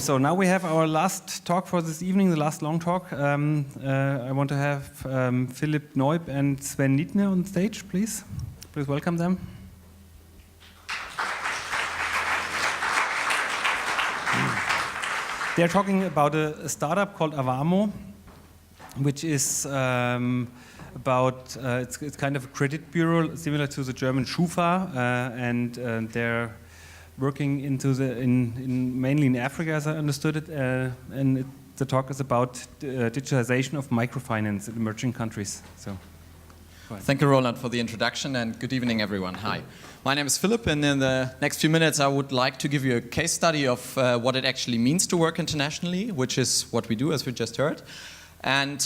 So now we have our last talk for this evening, the last long talk. I want to have Philipp, Neub and Sven Niedner on stage, please. Please welcome them. They're talking about a startup called Avamo, which is about, it's kind of a credit bureau similar to the German Schufa, and they're working mainly in Africa, as I understood it, and the talk is about digitization of microfinance in emerging countries. So, thank you, Roland, for the introduction, and good evening, everyone. Hi, my name is Philipp, and in the next few minutes, I would like to give you a case study of what it actually means to work internationally, which is what we do, as we just heard, and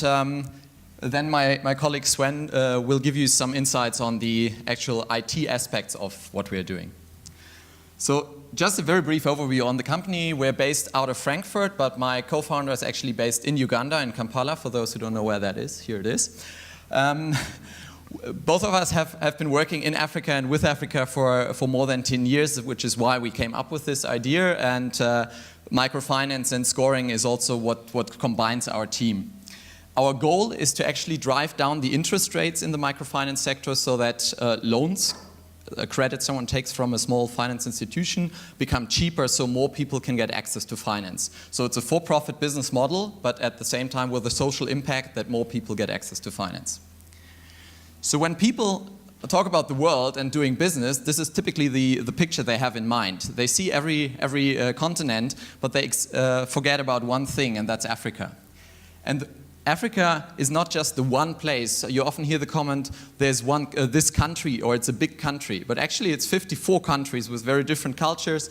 then my colleague Sven will give you some insights on the actual IT aspects of what we are doing. So just a very brief overview on the company. We're based out of Frankfurt, but my co-founder is actually based in Uganda, in Kampala, for those who don't know where that is. Here it is. Both of us have been working in Africa and with Africa for more than 10 years, which is why we came up with this idea. And microfinance and scoring is also what combines our team. Our goal is to actually drive down the interest rates in the microfinance sector so that loans, a credit someone takes from a small finance institution, become cheaper so more people can get access to finance. So it's a for-profit business model, but at the same time with a social impact that more people get access to finance. So when people talk about the world and doing business, this is typically the picture they have in mind. They see every continent, but they forget about one thing, and that's Africa. And Africa is not just the one place. You often hear the comment, there's this country, or it's a big country. But actually it's 54 countries with very different cultures,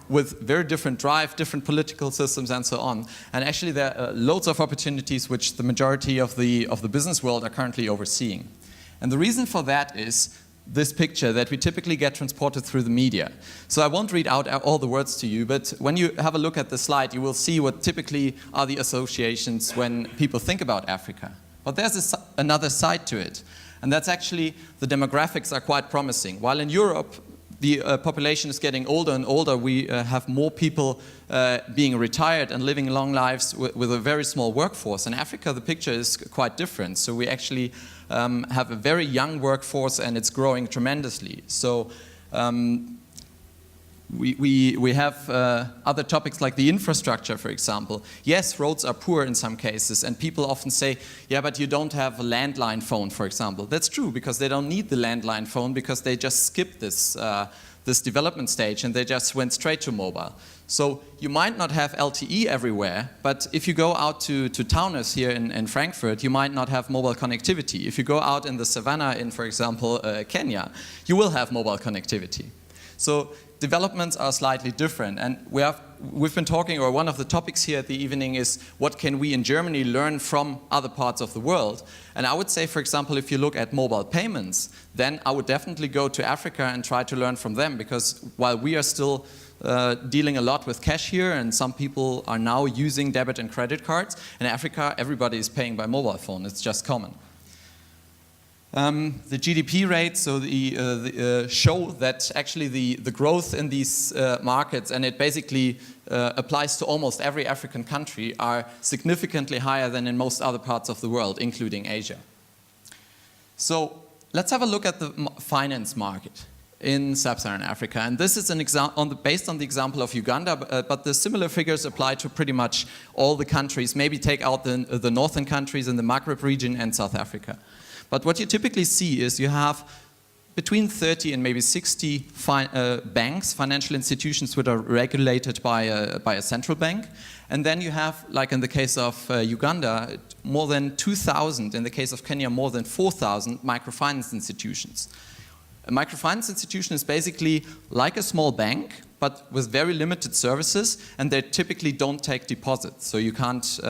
with very different drive, different political systems, and so on. And actually there are loads of opportunities which the majority of the business world are currently overseeing. And the reason for that is this picture that we typically get transported through the media. So I won't read out all the words to you, but when you have a look at the slide, you will see what typically are the associations when people think about Africa. But there's another side to it, and that's actually the demographics are quite promising. While in Europe, the population is getting older and older, we have more people being retired and living long lives with a very small workforce. In Africa, the picture is quite different. So we actually have a very young workforce, and it's growing tremendously. So we have other topics like the infrastructure, for example. Yes, roads are poor in some cases, and people often say, yeah, but you don't have a landline phone, for example. That's true, because they don't need the landline phone, because they just skipped this development stage and they just went straight to mobile. So you might not have LTE everywhere, but if you go out to towners here in Frankfurt, you might not have mobile connectivity. If you go out in the savannah in, for example, Kenya, you will have mobile connectivity. So developments are slightly different, and we've been talking, or one of the topics here at the evening is what can we in Germany learn from other parts of the world. And I would say, for example, if you look at mobile payments, then I would definitely go to Africa and try to learn from them, because while we are still dealing a lot with cash here, and some people are now using debit and credit cards, in Africa everybody is paying by mobile phone, it's just common. The GDP rates show that actually the growth in these markets, and it basically applies to almost every African country, are significantly higher than in most other parts of the world, including Asia. So let's have a look at the finance market in sub-Saharan Africa. And this is an based on the example of Uganda, but the similar figures apply to pretty much all the countries. Maybe take out the northern countries in the Maghreb region and South Africa. But what you typically see is you have between 30 and maybe 60 banks, financial institutions which are regulated by a central bank. And then you have, like in the case of Uganda, more than 2,000, in the case of Kenya, more than 4,000 microfinance institutions. A microfinance institution is basically like a small bank, but with very limited services, and they typically don't take deposits. So you can't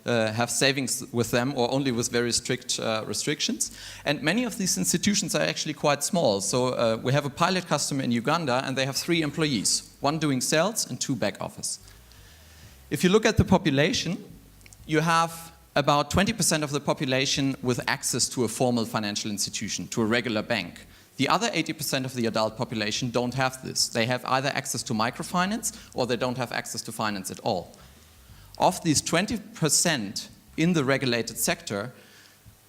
have savings with them, or only with very strict restrictions. And many of these institutions are actually quite small. So we have a pilot customer in Uganda, and they have 3 employees, 1 doing sales and 2 back office. If you look at the population, you have about 20% of the population with access to a formal financial institution, to a regular bank. The other 80% of the adult population don't have this. They have either access to microfinance or they don't have access to finance at all. Of these 20% in the regulated sector,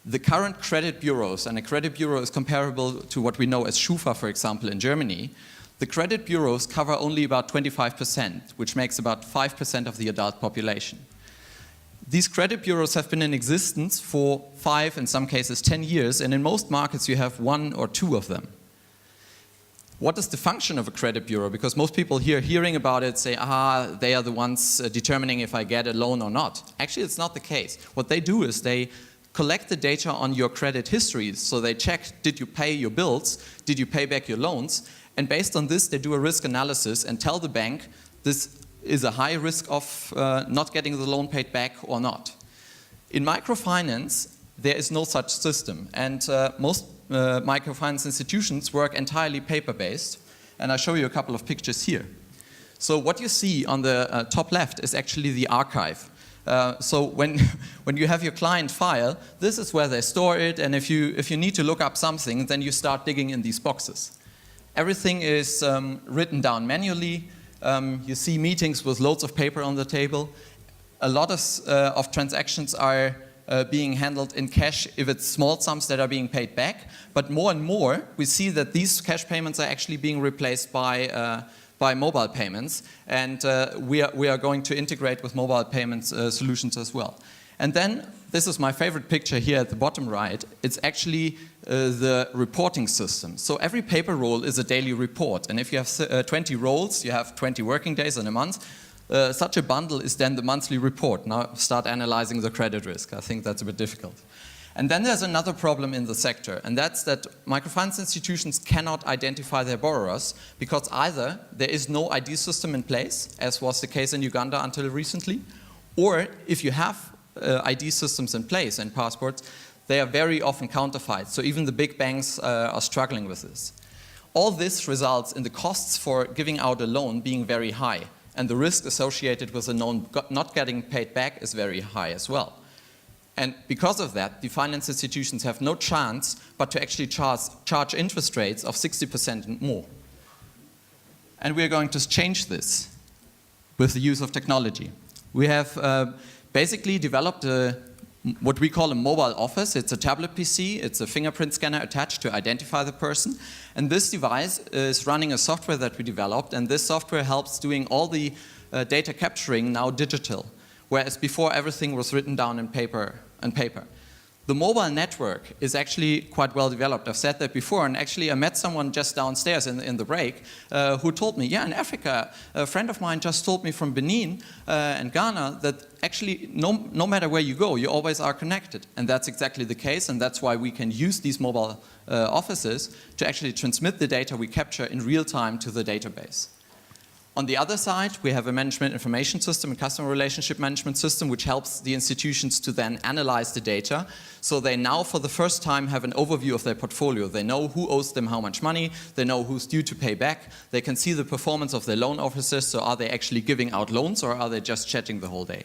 the current credit bureaus, and a credit bureau is comparable to what we know as Schufa, for example, in Germany, the credit bureaus cover only about 25%, which makes about 5% of the adult population. These credit bureaus have been in existence for 5, in some cases 10 years, and in most markets you have 1 or 2 of them. What is the function of a credit bureau? Because most people here hearing about it say, they are the ones determining if I get a loan or not. Actually, it's not the case. What they do is they collect the data on your credit histories. So they check, did you pay your bills? Did you pay back your loans? And based on this, they do a risk analysis and tell the bank this is a high risk of not getting the loan paid back or not. In microfinance, there is no such system. And most microfinance institutions work entirely paper-based. And I'll show you a couple of pictures here. So what you see on the top left is actually the archive. So when you have your client file, this is where they store it, and if you need to look up something, then you start digging in these boxes. Everything is written down manually. You see meetings with loads of paper on the table. A lot of transactions are being handled in cash if it's small sums that are being paid back, but more and more we see that these cash payments are actually being replaced by mobile payments, and we are going to integrate with mobile payments solutions as well. And then, this is my favorite picture here at the bottom right, it's actually the reporting system. So every paper roll is a daily report, and if you have 20 rolls, you have 20 working days in a month, such a bundle is then the monthly report. Now start analyzing the credit risk. I think that's a bit difficult. And then there's another problem in the sector, and that's that microfinance institutions cannot identify their borrowers because either there is no ID system in place, as was the case in Uganda until recently, or if you have ID systems in place and passports, they are very often counterfeit. So even the big banks are struggling with this. All this results in the costs for giving out a loan being very high, and the risk associated with a loan not getting paid back is very high as well. And because of that, the finance institutions have no chance but to actually charge interest rates of 60% and more. And we're going to change this with the use of technology. We have basically developed what we call a mobile office. It's a tablet PC, it's a fingerprint scanner attached to identify the person. And this device is running a software that we developed, and this software helps doing all the data capturing now digital, whereas before everything was written down in paper. The mobile network is actually quite well developed. I've said that before, and actually I met someone just downstairs in the break who told me, yeah, in Africa, a friend of mine just told me from Benin and Ghana that actually no matter where you go, you always are connected. And that's exactly the case, and that's why we can use these mobile offices to actually transmit the data we capture in real time to the database. On the other side, we have a management information system, a customer relationship management system, which helps the institutions to then analyze the data. So they now, for the first time, have an overview of their portfolio. They know who owes them how much money. They know who's due to pay back. They can see the performance of their loan officers. So are they actually giving out loans, or are they just chatting the whole day?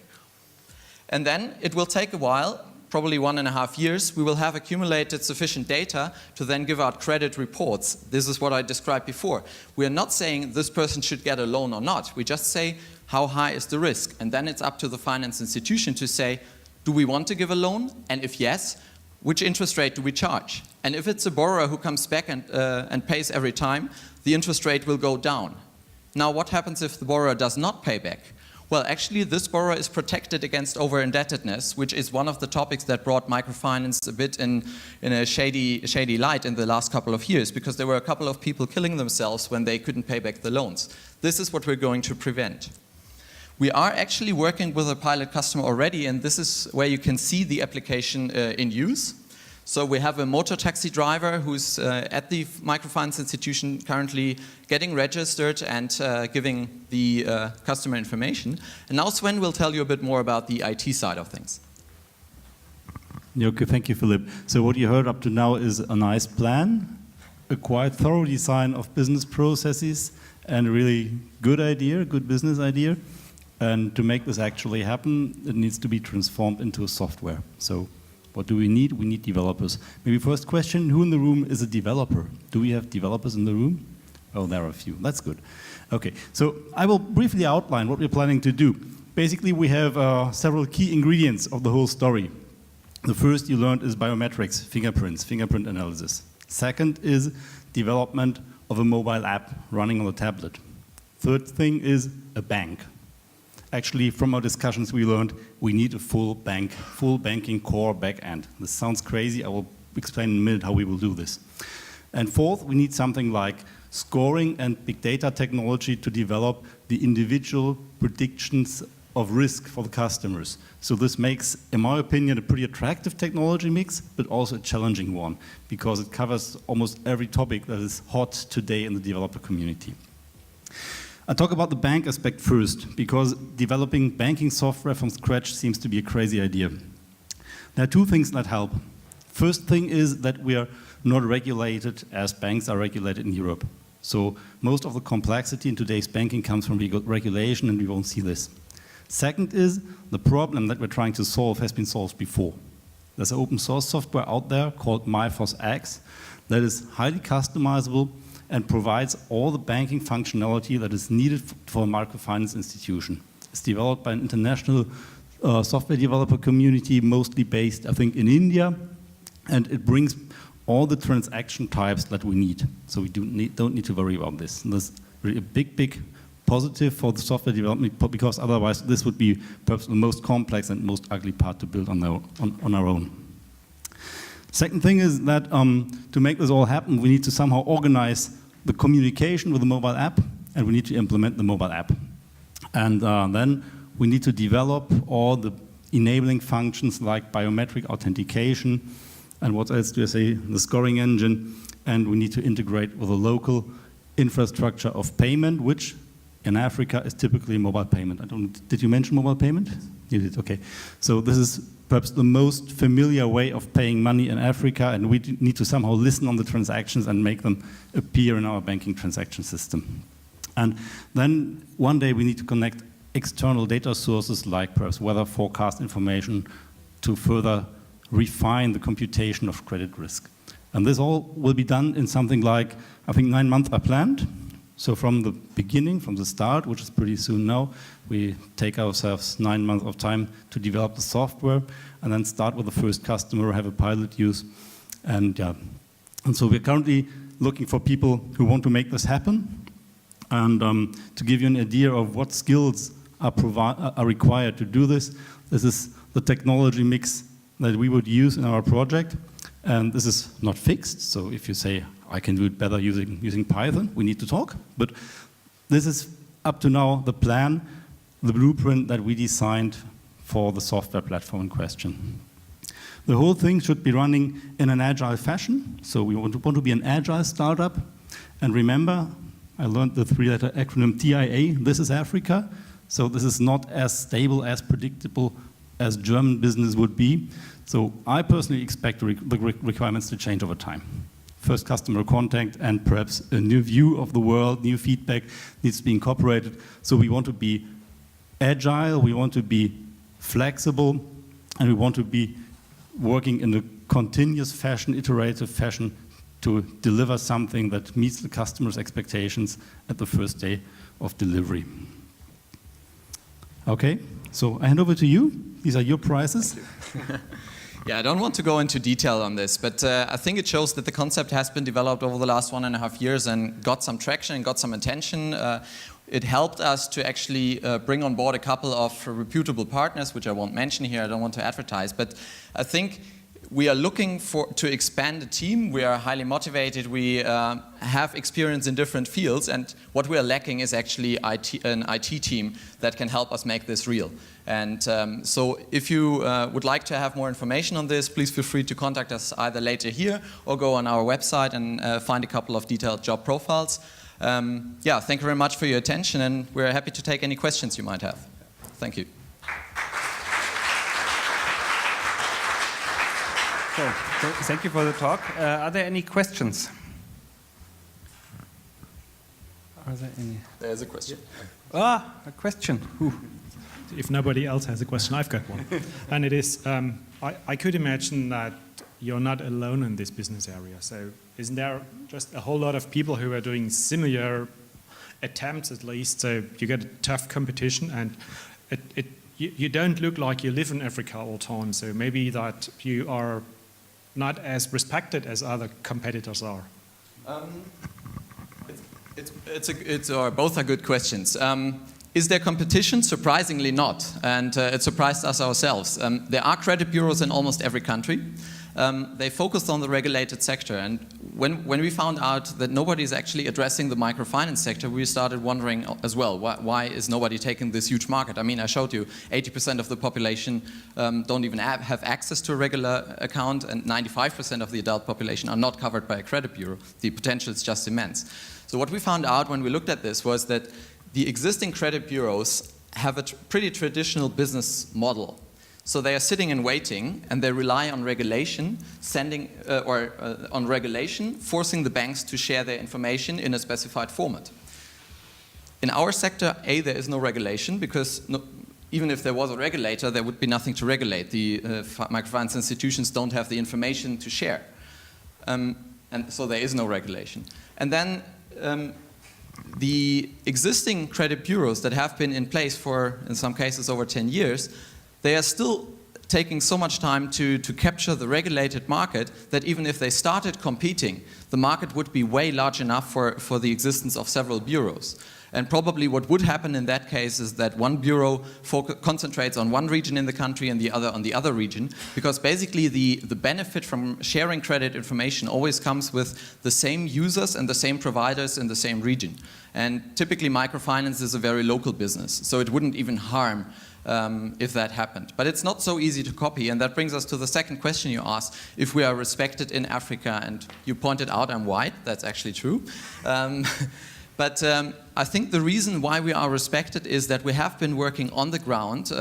And then it will take a while, probably 1.5 years, we will have accumulated sufficient data to then give out credit reports. This is what I described before. We are not saying this person should get a loan or not. We just say how high is the risk. And then it's up to the finance institution to say, do we want to give a loan? And if yes, which interest rate do we charge? And if it's a borrower who comes back and pays every time, the interest rate will go down. Now, what happens if the borrower does not pay back? Well, actually, this borrower is protected against over-indebtedness, which is one of the topics that brought microfinance a bit in a shady light in the last couple of years, because there were a couple of people killing themselves when they couldn't pay back the loans. This is what we're going to prevent. We are actually working with a pilot customer already, and this is where you can see the application in use. So we have a motor taxi driver who's at the microfinance institution currently getting registered and giving the customer information. And now Sven will tell you a bit more about the IT side of things. Okay, thank you, Philipp. So what you heard up to now is a nice plan, a quite thorough design of business processes, and a really good idea, good business idea. And to make this actually happen, it needs to be transformed into a software. So What do we need? We need developers. Maybe first question, who in the room is a developer? Do we have developers in the room? Oh, there are a few. That's good. Okay, so I will briefly outline what we're planning to do. Basically, we have several key ingredients of the whole story. The first you learned is biometrics, fingerprints, fingerprint analysis. Second is development of a mobile app running on a tablet. Third thing is a bank. Actually, from our discussions, we learned we need a full banking core backend. This sounds crazy. I will explain in a minute how we will do this. And fourth, we need something like scoring and big data technology to develop the individual predictions of risk for the customers. So this makes, in my opinion, a pretty attractive technology mix, but also a challenging one, because it covers almost every topic that is hot today in the developer community. I'll talk about the bank aspect first, because developing banking software from scratch seems to be a crazy idea. There are two things that help. First thing is that we are not regulated as banks are regulated in Europe. So most of the complexity in today's banking comes from regulation, and we won't see this. Second is the problem that we're trying to solve has been solved before. There's an open source software out there called Mifos-X that is highly customizable and provides all the banking functionality that is needed for a microfinance institution. It's developed by an international software developer community, mostly based, I think, in India, and it brings all the transaction types that we need. So we don't need to worry about this. And this is really a big positive for the software development, because otherwise this would be perhaps the most complex and most ugly part to build on our own. Second thing is that to make this all happen, we need to somehow organize the communication with the mobile app, and we need to implement the mobile app. And then we need to develop all the enabling functions like biometric authentication, and what else do I say, the scoring engine, and we need to integrate with a local infrastructure of payment, which in Africa is typically mobile payment. Did you mention mobile payment? You did, okay. So this is perhaps the most familiar way of paying money in Africa, and we need to somehow listen on the transactions and make them appear in our banking transaction system. And then one day we need to connect external data sources like perhaps weather forecast information to further refine the computation of credit risk. And this all will be done in something like, I think 9 months are planned. So from the beginning, from the start, which is pretty soon now, we take ourselves 9 months of time to develop the software and then start with the first customer, have a pilot use. And so we're currently looking for people who want to make this happen. And to give you an idea of what skills are required to do this, this is the technology mix that we would use in our project. And this is not fixed, so if you say, I can do it better using Python, we need to talk. But this is up to now the plan, the blueprint that we designed for the software platform in question. The whole thing should be running in an agile fashion. So we want to be an agile startup. And remember, I learned the 3-letter acronym TIA. This is Africa. So this is not as stable, as predictable as German business would be. So I personally expect the requirements to change over time. First customer contact and perhaps a new view of the world, new feedback needs to be incorporated. So we want to be agile, we want to be flexible, and we want to be working in a continuous fashion, iterative fashion, to deliver something that meets the customer's expectations at the first day of delivery. Okay, so I hand over to you. These are your prizes. Yeah, I don't want to go into detail on this, but I think it shows that the concept has been developed over the last 1.5 years and got some traction and got some attention. It helped us to actually bring on board a couple of reputable partners, which I won't mention here, I don't want to advertise, but I think we are looking to expand the team. We are highly motivated. We have experience in different fields, and what we are lacking is actually an IT team that can help us make this real. And so if you would like to have more information on this, please feel free to contact us either later here or go on our website and find a couple of detailed job profiles. Yeah, thank you very much for your attention, and we're happy to take any questions you might have. Thank you. So, thank you for the talk. Are there any questions? Are there any? There's a question. Ah, a question. Who? if nobody else has a question, I've got one. And it is, I could imagine that you're not alone in this business area. So isn't there just a whole lot of people who are doing similar attempts at least? So you get a tough competition, and you don't look like you live in Africa all the time. So maybe that you are not as respected as other competitors are. Both are good questions. Is there competition? Surprisingly not, and it surprised us ourselves. There are credit bureaus in almost every country. They focused on the regulated sector, and when we found out that nobody is actually addressing the microfinance sector, we started wondering as well, why is nobody taking this huge market? I mean, I showed you 80% of the population don't even have access to a regular account, and 95% of the adult population are not covered by a credit bureau. The potential is just immense. So what we found out when we looked at this was that the existing credit bureaus have a pretty traditional business model. So they are sitting and waiting, and they rely on regulation, on regulation, forcing the banks to share their information in a specified format. In our sector, there is no regulation, because even if there was a regulator, there would be nothing to regulate. The microfinance institutions don't have the information to share. And so there is no regulation. And then the existing credit bureaus that have been in place for, in some cases, over 10 years, they are still taking so much time to capture the regulated market that even if they started competing, the market would be way large enough for the existence of several bureaus. And probably what would happen in that case is that one bureau concentrates on one region in the country and the other on the other region, because basically the benefit from sharing credit information always comes with the same users and the same providers in the same region. And typically microfinance is a very local business, so it wouldn't even harm if that happened. But it's not so easy to copy, and that brings us to the second question you asked, if we are respected in Africa, and you pointed out I'm white, that's actually true. But I think the reason why we are respected is that we have been working on the ground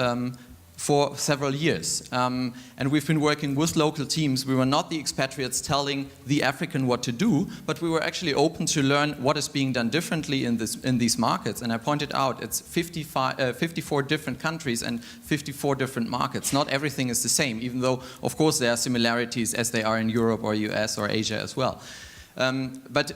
for several years. And we've been working with local teams. We were not the expatriates telling the African what to do, but we were actually open to learn what is being done differently in these markets. And I pointed out it's 54 different countries and 54 different markets. Not everything is the same, even though, of course, there are similarities as they are in Europe or US or Asia as well. But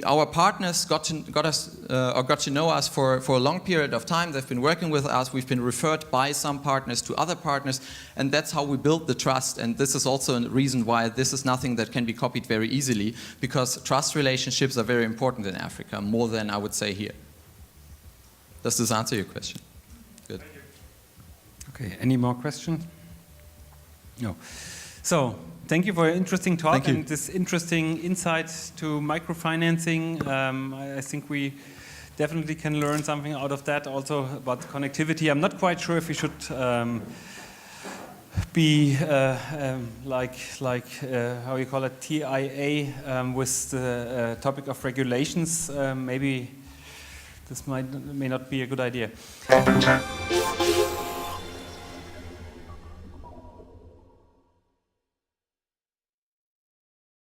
our partners got to know us for a long period of time. They've been working with us. We've been referred by some partners to other partners, and that's how we build the trust. And this is also a reason why this is nothing that can be copied very easily, because trust relationships are very important in Africa, more than I would say here. Does this answer your question? Good. Okay, any more questions? No. So, thank you for your interesting talk and this interesting insight to microfinancing. I think we definitely can learn something out of that, also about connectivity. I'm not quite sure if we should be like how you call it, TIA with the topic of regulations. Maybe this may not be a good idea.